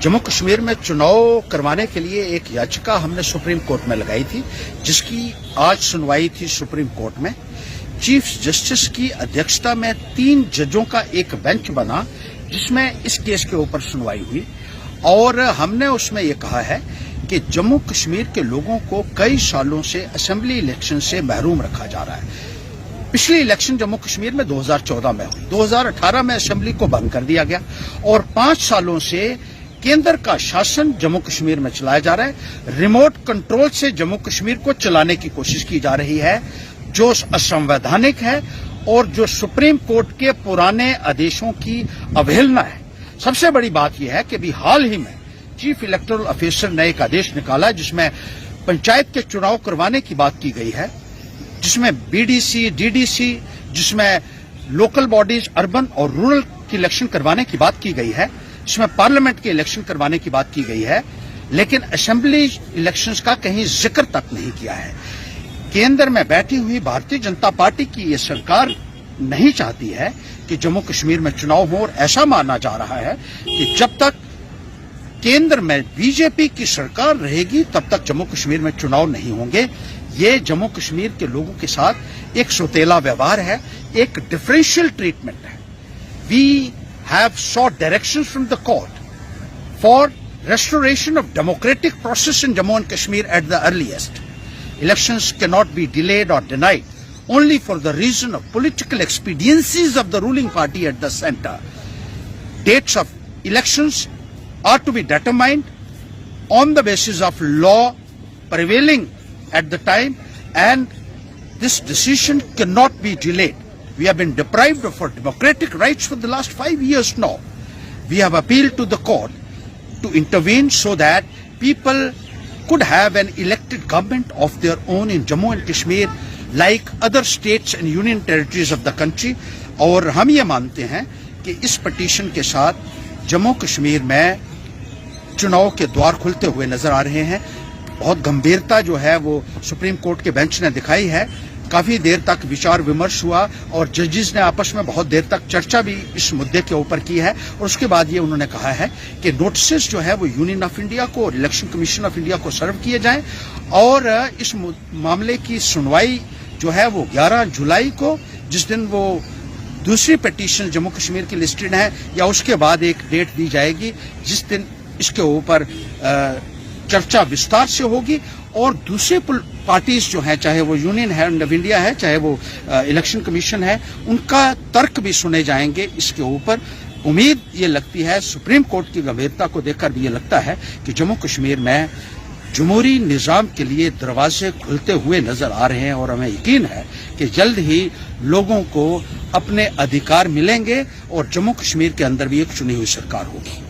जम्मू कश्मीर में चुनाव करवाने के लिए एक याचिका हमने सुप्रीम कोर्ट में लगाई थी, जिसकी आज सुनवाई थी सुप्रीम कोर्ट में। चीफ जस्टिस की अध्यक्षता में 3 जजों का एक बेंच बना, जिसमें इस केस के ऊपर सुनवाई हुई और हमने उसमें ये कहा है कि जम्मू कश्मीर के लोगों को कई सालों से असेंबली इलेक्शन से महरूम रखा जा रहा है। पिछली इलेक्शन जम्मू कश्मीर में 2014 में हुई, 2018 में असेंबली को बंद कर दिया गया और 5 सालों से केंद्र का शासन जम्मू कश्मीर में चलाया जा रहा है। रिमोट कंट्रोल से जम्मू कश्मीर को चलाने की कोशिश की जा रही है, जो असंवैधानिक है और जो सुप्रीम कोर्ट के पुराने आदेशों की अवहेलना है। सबसे बड़ी बात यह है कि अभी हाल ही में चीफ इलेक्टोरल ऑफिसर ने एक आदेश निकाला, जिसमें पंचायत के चुनाव करवाने की बात की गई है, जिसमें बीडीसी, डीडीसी, जिसमें लोकल बॉडीज अर्बन और रूरल की इलेक्शन करवाने की बात की गई है, जिसमें पार्लियामेंट के इलेक्शन करवाने की बात की गई है, लेकिन असेंबली इलेक्शंस का कहीं जिक्र तक नहीं किया है। केंद्र में बैठी हुई भारतीय जनता पार्टी की ये सरकार नहीं चाहती है कि जम्मू कश्मीर में चुनाव हो और ऐसा माना जा रहा है कि जब तक केंद्र में बीजेपी की सरकार रहेगी तब तक जम्मू कश्मीर में चुनाव नहीं होंगे। ये जम्मू कश्मीर के लोगों के साथ एक सौतेला व्यवहार है, एक डिफरेंशियल ट्रीटमेंट है। We have sought directions from the court for restoration of democratic process in Jammu and Kashmir at the earliest. Elections cannot be delayed or denied only for the reason of political expediencies of the ruling party at the center. Dates of elections are to be determined on the basis of law prevailing at the time, and this decision cannot be delayed. We have been deprived of our democratic rights for the last 5 years now. We have appealed to the court to intervene so that people could have an elected government of their own in Jammu and Kashmir like other states and union territories of the country. और हम ये मानते हैं कि इस petition के साथ जम्मू कश्मीर में चुनाव के द्वार खुलते हुए नजर आ रहे हैं। बहुत गंभीरता जो है वो सुप्रीम कोर्ट के बेंच ने दिखाई है। काफी देर तक विचार विमर्श हुआ और जजेस ने आपस में बहुत देर तक चर्चा भी इस मुद्दे के ऊपर की है और उसके बाद ये उन्होंने कहा है कि नोटिस जो है वो यूनियन ऑफ इंडिया को और इलेक्शन कमीशन ऑफ इंडिया को सर्व किए जाएं और इस मामले की सुनवाई जो है वो 11 जुलाई को, जिस दिन वो दूसरी पिटीशन जम्मू कश्मीर की लिस्टेड है, या उसके बाद एक डेट दी जाएगी जिस दिन इसके ऊपर चर्चा विस्तार से होगी और दूसरे पार्टीज जो हैं, चाहे वो यूनियन है ऑफ इंडिया है, चाहे वो इलेक्शन कमीशन है, उनका तर्क भी सुने जाएंगे इसके ऊपर। उम्मीद ये लगती है, सुप्रीम कोर्ट की गंभीरता को देखकर भी ये लगता है कि जम्मू कश्मीर में जमहूरी निजाम के लिए दरवाजे खुलते हुए नजर आ रहे हैं और हमें यकीन है कि जल्द ही लोगों को अपने अधिकार मिलेंगे और जम्मू कश्मीर के अंदर भी एक चुनी हुई सरकार होगी।